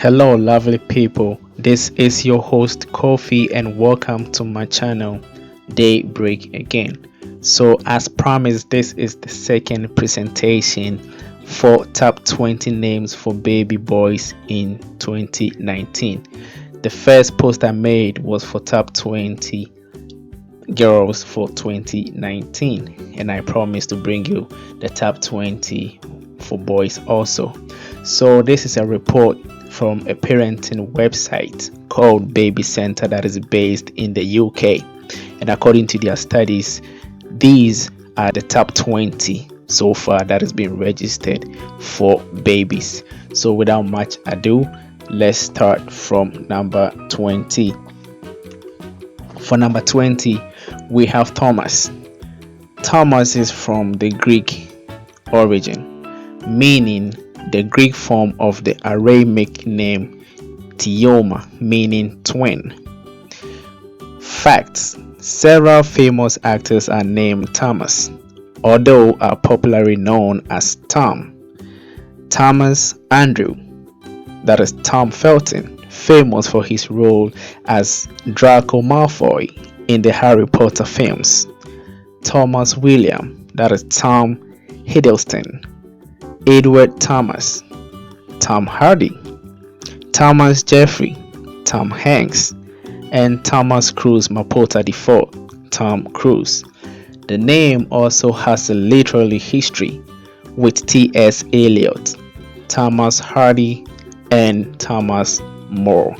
Hello, lovely people. This is your host Kofi, and welcome to my channel Daybreak again. So, as promised, this is the second presentation for top 20 names for baby boys in 2019. The first post I made was for top 20 girls for 2019, and I promised to bring you the top 20 for boys also. So, this is a report from a parenting website called Baby Center that is based in the UK, and according to their studies, these are the top 20 so far that has been registered for babies. So without much ado, let's start from number 20. For number 20, we have Thomas. Thomas is from the Greek origin, meaning the Greek form of the Aramaic name Teoma, meaning twin. Facts: several famous actors are named Thomas, although are popularly known as Tom. Thomas Andrew, that is Tom Felton, famous for his role as Draco Malfoy in the Harry Potter films. Thomas William, that is Tom Hiddleston. Edward Thomas, Tom Hardy, Thomas Jeffrey, Tom Hanks, and Thomas Cruise Mapota IV, Tom Cruise. The name also has a literary history with T.S. Eliot, Thomas Hardy, and Thomas More.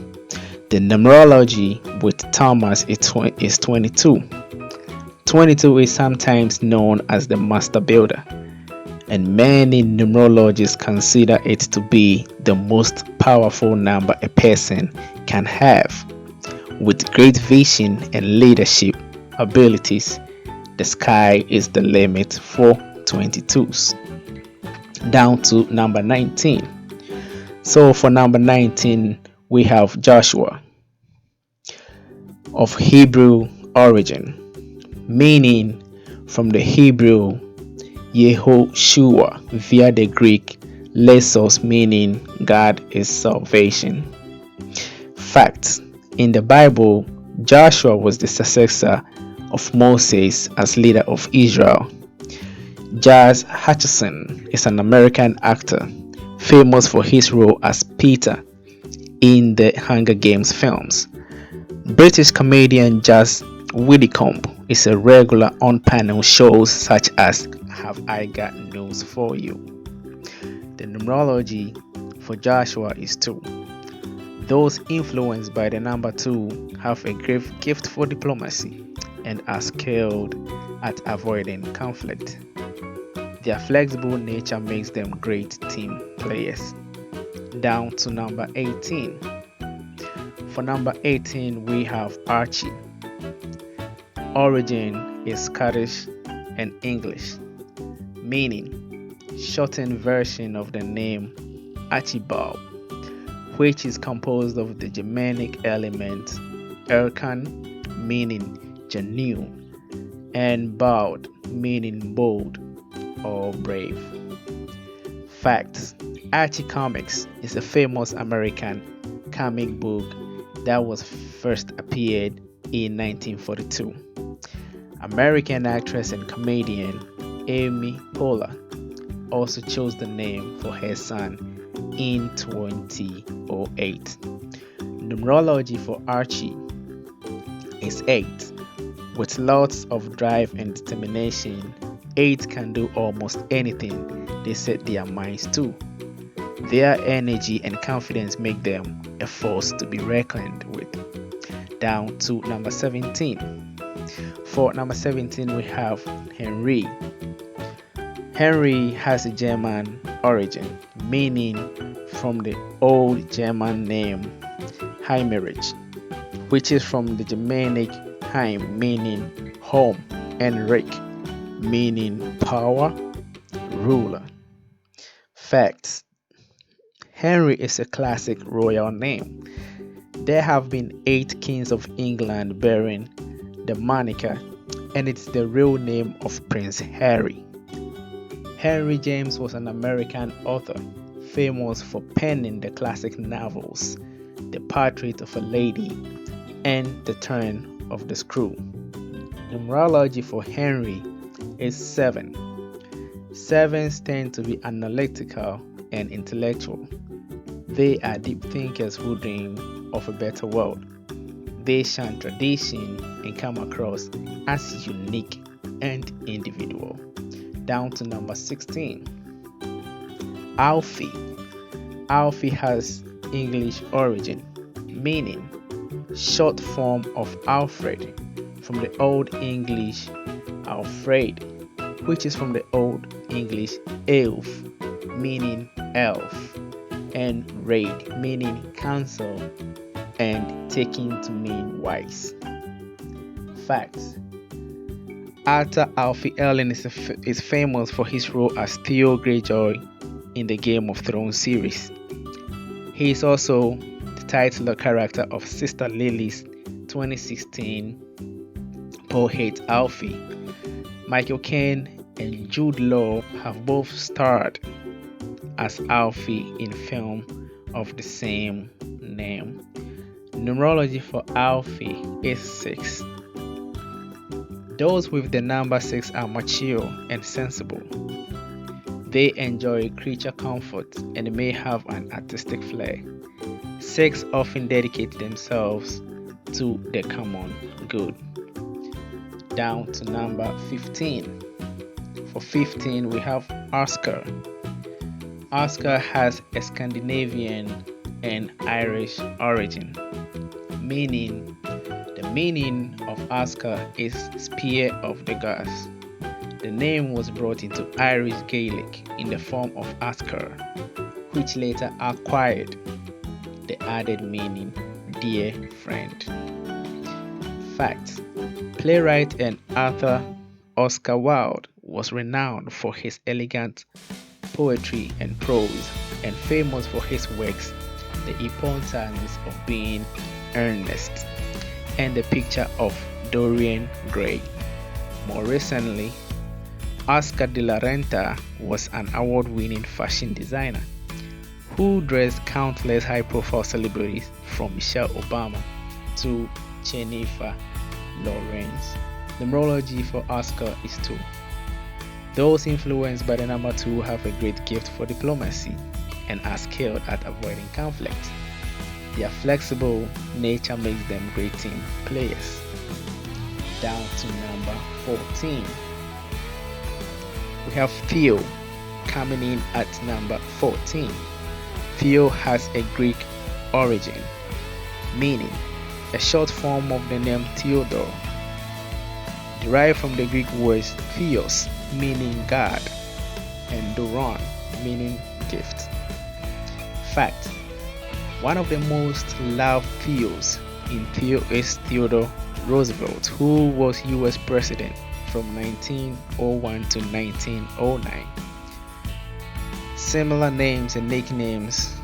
The numerology with Thomas is 22. 22 is sometimes known as the master builder, and many numerologists consider it to be the most powerful number a person can have. With great vision and leadership abilities, the sky is the limit for 22s. Down to number 19. So for number 19, we have Joshua, of Hebrew origin, meaning from the Hebrew Yehoshua via the Greek lesos, meaning God is salvation. Facts: in the Bible, Joshua was the successor of Moses as leader of Israel. Jas Hutcherson is an American actor famous for his role as Peter in the Hunger Games films. British comedian Jas Widdicombe is a regular on panel shows such as Have I Got News For You. The numerology for Joshua is 2. Those influenced by the number 2 have a great gift for diplomacy and are skilled at avoiding conflict. Their flexible nature makes them great team players. Down to number 18. For number 18, we have Archie. Origin is Scottish and English, meaning shortened version of the name Archibald, which is composed of the Germanic element Erkan, meaning genuine, and Bald, meaning bold or brave. Facts: Archie Comics is a famous American comic book that was first appeared in 1942. American actress and comedian Amy Poehler also chose the name for her son in 2008. Numerology for Archie is 8. With lots of drive and determination, 8 can do almost anything they set their minds to. Their energy and confidence make them a force to be reckoned with. Down to number 17. For number 17, we have Henry. Henry has a German origin, meaning from the old German name Heimerich, which is from the Germanic Heim, meaning home, and Reich, meaning power, ruler. Facts: Henry is a classic royal name. There have been 8 kings of England bearing the moniker, and it's the real name of Prince Harry. Henry James was an American author famous for penning the classic novels The Portrait of a Lady and The Turn of the Screw. Numerology for Henry is 7. Sevens tend to be analytical and intellectual. They are deep thinkers who dream of a better world. They shun tradition and come across as unique and individual. Down to number 16. Alfie. Alfie has English origin, meaning short form of Alfred, from the Old English Alfred, which is from the Old English elf, meaning elf, and raid, meaning counsel, and taken to mean wise. Facts. Actor Alfie Allen is famous for his role as Theo Greyjoy in the Game of Thrones series. He is also the titular character of Sister Lily's 2016 Poet Alfie. Michael Caine and Jude Law have both starred as Alfie in film of the same name. Numerology for Alfie is 6. Those with the number 6 are mature and sensible. They enjoy creature comfort and may have an artistic flair. 6 often dedicate themselves to the common good. Down to number 15. For 15, we have Oscar. Oscar has a Scandinavian and Irish origin, meaning the meaning of Oscar is Spear of the Gods. The name was brought into Irish Gaelic in the form of Oscar, which later acquired the added meaning dear friend. Fact. Playwright and author Oscar Wilde was renowned for his elegant poetry and prose, and famous for his works The Importance of Being Earnest and The Picture of Dorian Gray. More recently, Oscar de la Renta was an award-winning fashion designer who dressed countless high-profile celebrities from Michelle Obama to Jennifer Lawrence. Numerology for Oscar is 2. Those influenced by the number 2 have a great gift for diplomacy and are skilled at avoiding conflict. Their flexible nature makes them great team players. Down to number 14. We have Theo coming in at number 14. Theo has a Greek origin, meaning a short form of the name Theodore, derived from the Greek words Theos, meaning God, and Doron, meaning gift. Fact. One of the most loved Theos in Theo is Theodore Roosevelt, who was US President from 1901 to 1909. Similar names and nicknames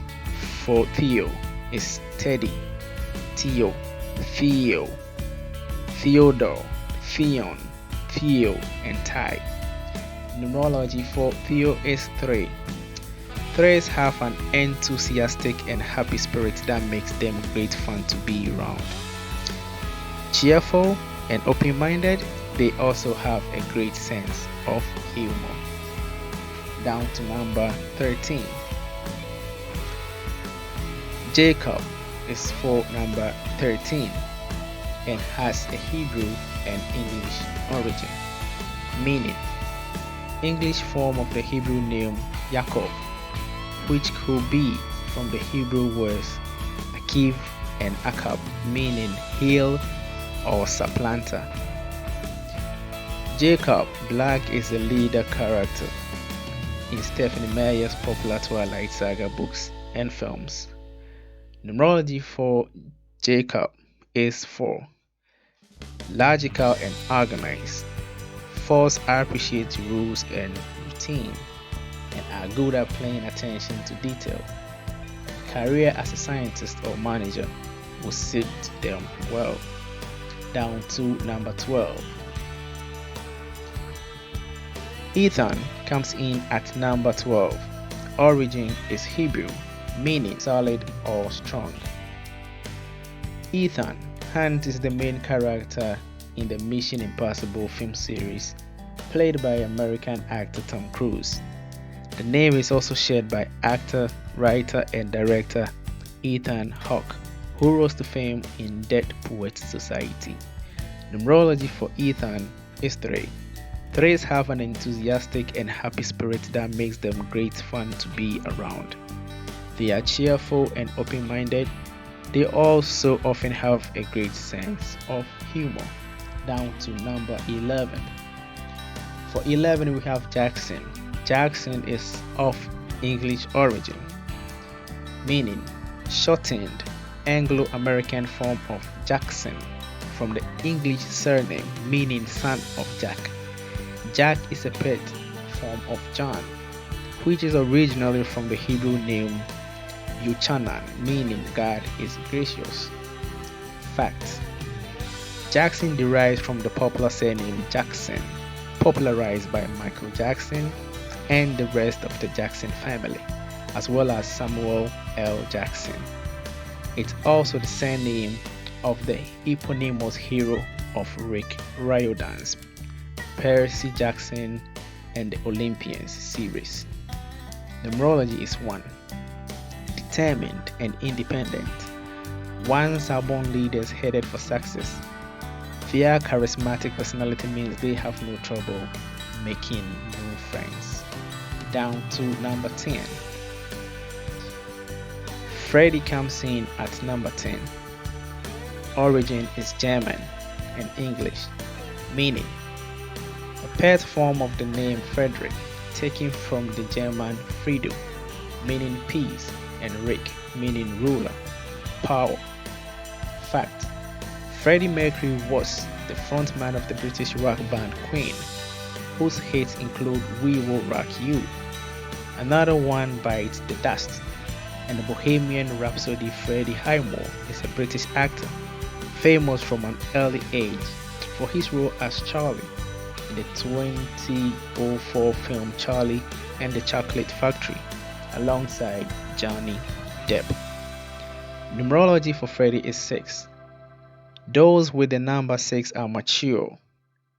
for Theo is Teddy, Theo, Theo, Theodore, Theon, Theo, and Ty. Numerology for Theo is 3. Threes have an enthusiastic and happy spirit that makes them great fun to be around. Cheerful and open-minded, they also have a great sense of humor. Down to number 13. Jacob is for number 13 and has a Hebrew and English origin, meaning English form of the Hebrew name Yaakov, which could be from the Hebrew words Akiv and Akab, meaning heel or supplanter. Jacob Black is the leader character in Stephenie Meyer's popular Twilight Saga books and films. Numerology for Jacob is 4. Logical and organized. 4s appreciate rules and routine and are good at paying attention to detail. Career as a scientist or manager will suit them well. Down to number 12. Ethan comes in at number 12. origin is Hebrew, meaning solid or strong. Ethan Hunt is the main character in the Mission Impossible film series, played by American actor Tom Cruise. The name is also shared by actor, writer, and director Ethan Hawke, who rose to fame in Dead Poets Society. Numerology for Ethan is 3. Threes have an enthusiastic and happy spirit that makes them great fun to be around. They are cheerful and open-minded. They also often have a great sense of humor. Down to number 11. For 11 we have Jackson. Jackson is of English origin, meaning shortened Anglo-American form of Jackson from the English surname meaning son of Jack. Jack is a pet form of John, which is originally from the Hebrew name Yuchanan, meaning God is gracious. Facts: Jackson derives from the popular surname Jackson, popularized by Michael Jackson and the rest of the Jackson family, as well as Samuel L. Jackson. It's also the surname of the eponymous hero of Rick Riordan's Percy Jackson and the Olympians series. Numerology is 1. Determined and independent. Once urban leaders headed for success, their charismatic personality means they have no trouble making new friends. Down to number 10. Freddie comes in at number 10. Origin is German and English, meaning a pet form of the name Frederick, taken from the German Friedel, meaning peace, and Rick, meaning ruler, power. Fact: Freddie Mercury was the frontman of the British rock band Queen, whose hits include We Will Rock You, Another One Bites the Dust, and the Bohemian Rhapsody. Freddie Highmore is a British actor, famous from an early age for his role as Charlie in the 2004 film Charlie and the Chocolate Factory, alongside Johnny Depp. Numerology for Freddie is 6. Those with the number 6 are mature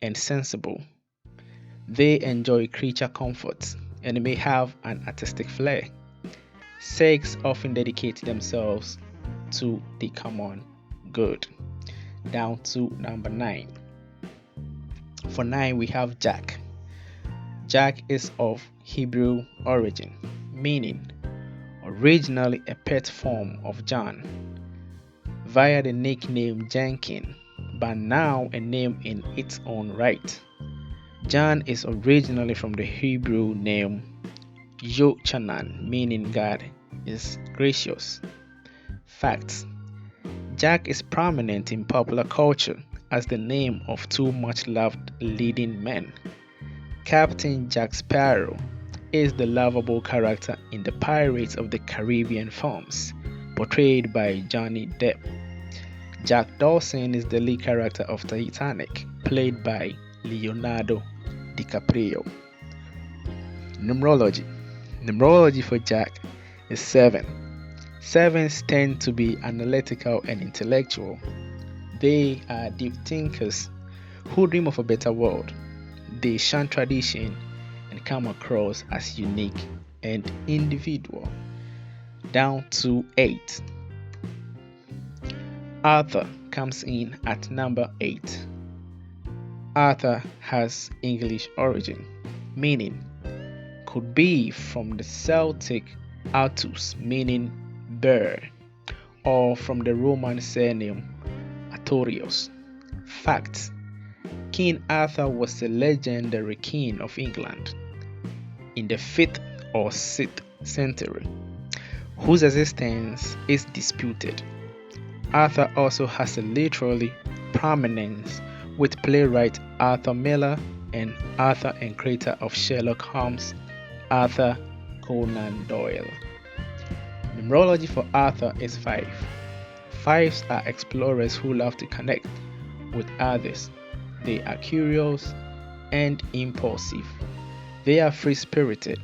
and sensible. They enjoy creature comforts and may have an artistic flair. 6 often dedicate themselves to the common good. Down to number 9. For 9 we have Jack. Jack is of Hebrew origin, meaning originally a pet form of John, via the nickname Jenkin, but now a name in its own right. John is originally from the Hebrew name Yochanan, meaning God is gracious. Facts: Jack is prominent in popular culture as the name of 2 much-loved leading men. Captain Jack Sparrow is the lovable character in the Pirates of the Caribbean films, portrayed by Johnny Depp. Jack Dawson is the lead character of Titanic, played by Leonardo DiCaprio. Numerology for Jack is 7. 7s tend to be analytical and intellectual. They are deep thinkers who dream of a better world. They shun tradition and come across as unique and individual. Down to 8. Arthur comes in at number 8. Arthur has English origin, meaning could be from the Celtic Artus, meaning bear, or from the Roman surname Artorius. Facts: King Arthur was a legendary king of England in the 5th or 6th century, whose existence is disputed. Arthur also has a literary prominence with playwright Arthur Miller and author and creator of Sherlock Holmes, Arthur Conan Doyle. Numerology for Arthur is 5. 5s are explorers who love to connect with others. They are curious and impulsive. They are free-spirited.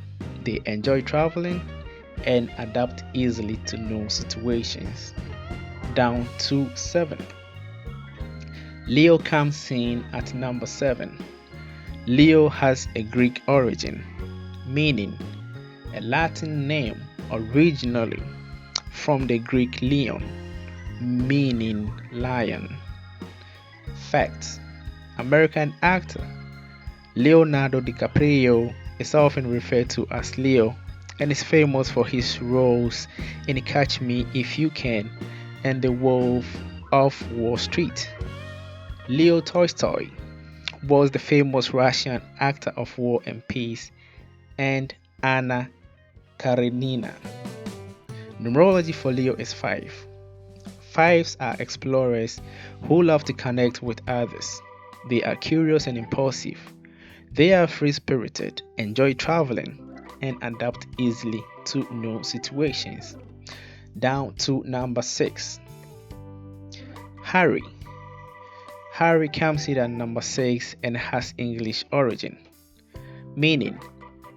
They enjoy traveling and adapt easily to new situations. Down to 7. Leo comes in at number 7. Leo has a Greek origin, meaning a Latin name originally from the Greek leon, meaning lion. Facts: American actor Leonardo DiCaprio is often referred to as Leo and is famous for his roles in Catch Me If You Can and The Wolf of Wall Street. Leo Tolstoy was the famous Russian actor of War and Peace, and Anna Karenina. Numerology for Leo is 5. Fives are explorers who love to connect with others. They are curious and impulsive. They are free-spirited, enjoy traveling, and adapt easily to new situations. Down to number 6. Harry. Harry comes in at number 6 and has English origin, meaning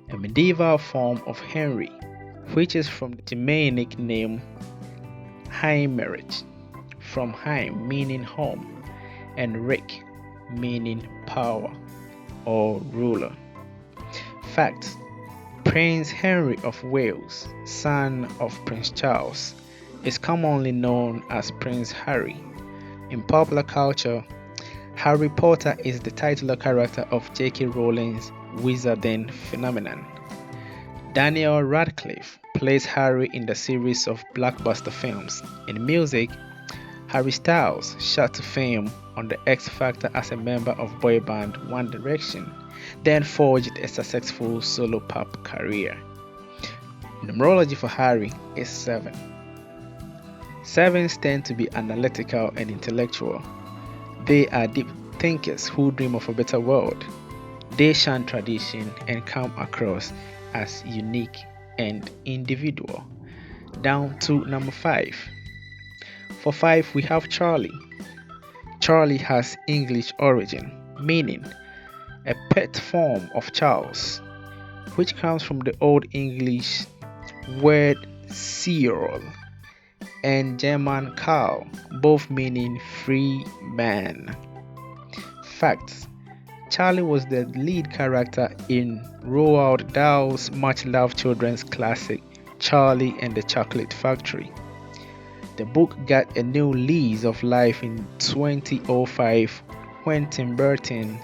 a medieval form of Henry, which is from the Germanic name Heimerich, from Heim meaning home, and Rick meaning power or ruler. Facts: Prince Henry of Wales, son of Prince Charles, is commonly known as Prince Harry. In popular culture, Harry Potter is the titular character of J.K. Rowling's Wizarding phenomenon. Daniel Radcliffe plays Harry in the series of blockbuster films. In music, Harry Styles shot to fame on The X Factor as a member of boy band One Direction, then forged a successful solo pop career. Numerology for Harry is 7. Sevens tend to be analytical and intellectual. They are deep thinkers who dream of a better world. They shun tradition and come across as unique and individual. Down to number 5. For 5, we have Charlie. Charlie has English origin, meaning a pet form of Charles, which comes from the Old English word Cyril and German Karl, both meaning free man. Facts: Charlie was the lead character in Roald Dahl's much-loved children's classic Charlie and the Chocolate Factory. The book got a new lease of life in 2005 when Tim Burton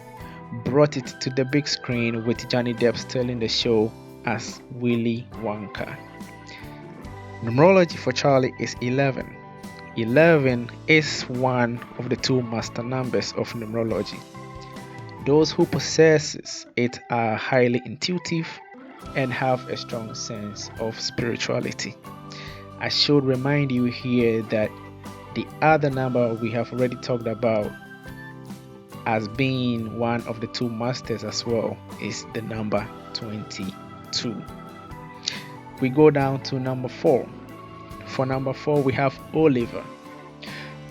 brought it to the big screen with Johnny Depp stealing the show as Willy Wonka. Numerology for Charlie is 11. 11 is one of the 2 master numbers of numerology. Those who possess it are highly intuitive and have a strong sense of spirituality. I should remind you here that the other number we have already talked about as being one of the 2 masters as well is the number 22. We go down to number 4. For number 4, we have Oliver.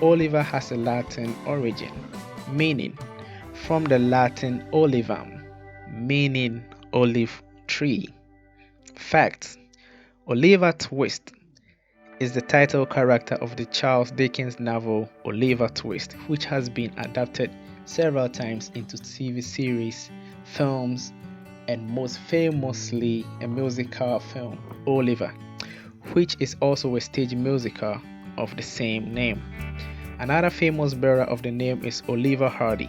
Oliver has a Latin origin, meaning from the Latin olivum, meaning olive tree. Facts: Oliver Twist is the title character of the Charles Dickens novel Oliver Twist, which has been adapted several times into TV series, films, and most famously a musical film, Oliver, which is also a stage musical of the same name. Another famous bearer of the name is Oliver Hardy,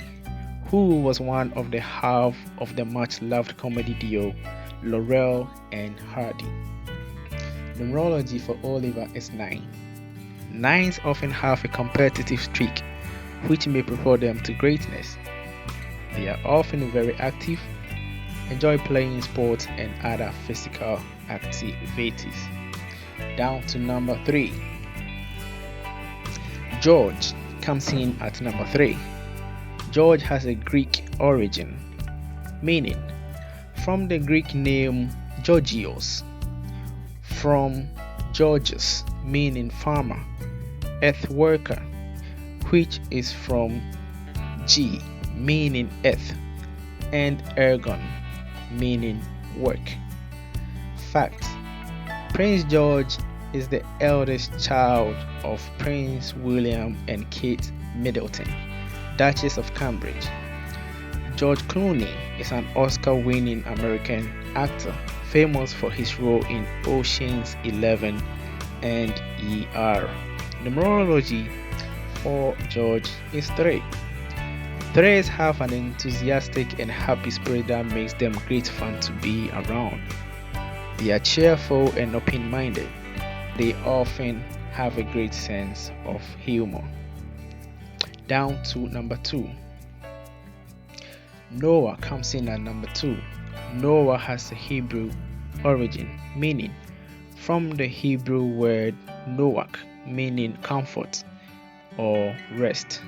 who was one of the half of the much-loved comedy duo Laurel and Hardy. Numerology for Oliver is 9. 9s often have a competitive streak, which may propel them to greatness. They are often very active, enjoy playing sports and other physical activities. Down to number 3. George comes in at number 3. George has a Greek origin, meaning from the Greek name Georgios, from Georgius, meaning farmer, earth worker, which is from G, meaning earth, and ergon, meaning work. Facts: Prince George is the eldest child of Prince William and Kate Middleton, Duchess of Cambridge. George Clooney is an Oscar-winning American actor famous for his role in Ocean's 11 and ER. Numerology for George is 3. Threes have an enthusiastic and happy spirit that makes them great fun to be around. They are cheerful and open-minded. They often have a great sense of humor. Down to number 2. Noah comes in at number 2. Noah has a Hebrew origin, meaning from the Hebrew word Noach, meaning comfort or rest.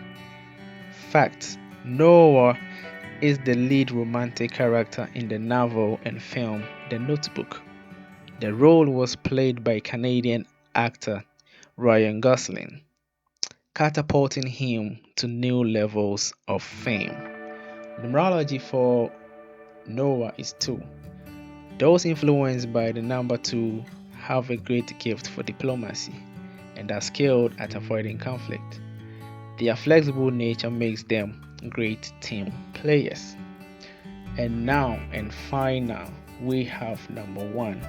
Facts: Noah is the lead romantic character in the novel and film The Notebook. The role was played by Canadian actor Ryan Gosling, catapulting him to new levels of fame. Numerology for Noah is 2. Those influenced by the number 2 have a great gift for diplomacy and are skilled at avoiding conflict. Their flexible nature makes them great team players. And now and final, we have number 1.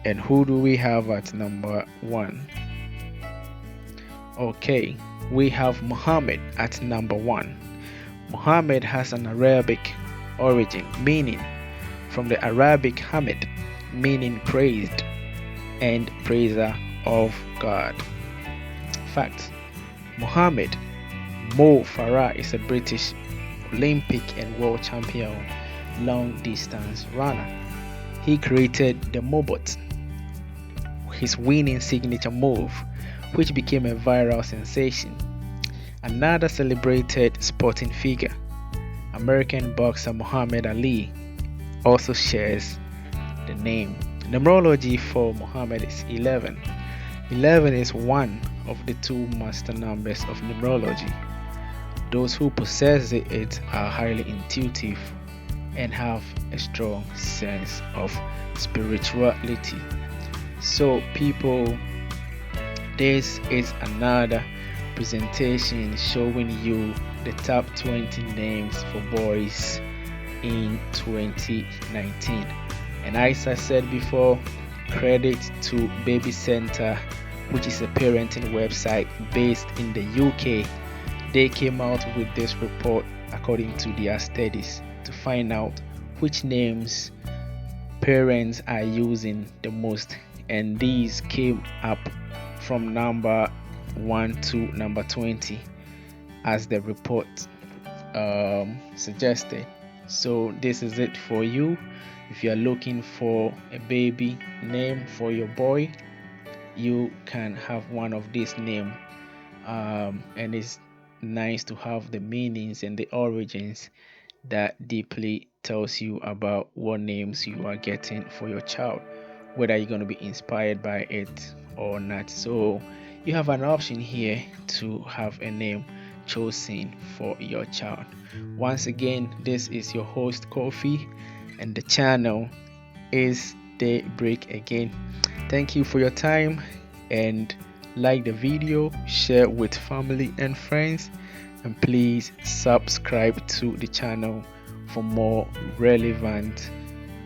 And who do we have at number 1? Okay, we have Muhammad at number 1. Muhammad has an Arabic origin, meaning from the Arabic Hamid, meaning praised and praiser of God. Fact: Muhammad Mo Farah is a British Olympic and world champion long distance runner. He created the Mobot, his winning signature move, which became a viral sensation. Another celebrated sporting figure, American boxer Muhammad Ali, also shares the name. Numerology for Muhammad is 11. 11 is one of the 2 master numbers of numerology. Those who possess it are highly intuitive and have a strong sense of spirituality. So people, this is another presentation showing you the top 20 names for boys in 2019. And as I said before, credit to Baby Center, which is a parenting website based in the UK. They came out with this report according to their studies to find out which names parents are using the most, and these came up from number 1 to number 20 as the report suggested. So this is it for you. If you are looking for a baby name for your boy, you can have one of these names, and it's nice to have the meanings and the origins that deeply tells you about what names you are getting for your child, whether you're going to be inspired by it or not. So you have an option here to have a name chosen for your child. Once again, this is your host Kofi, and the channel is Daybreak again. Thank you for your time, and like the video, share with family and friends, and please subscribe to the channel for more relevant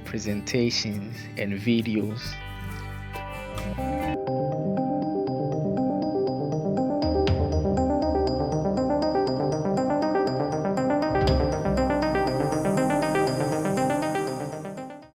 presentations and videos.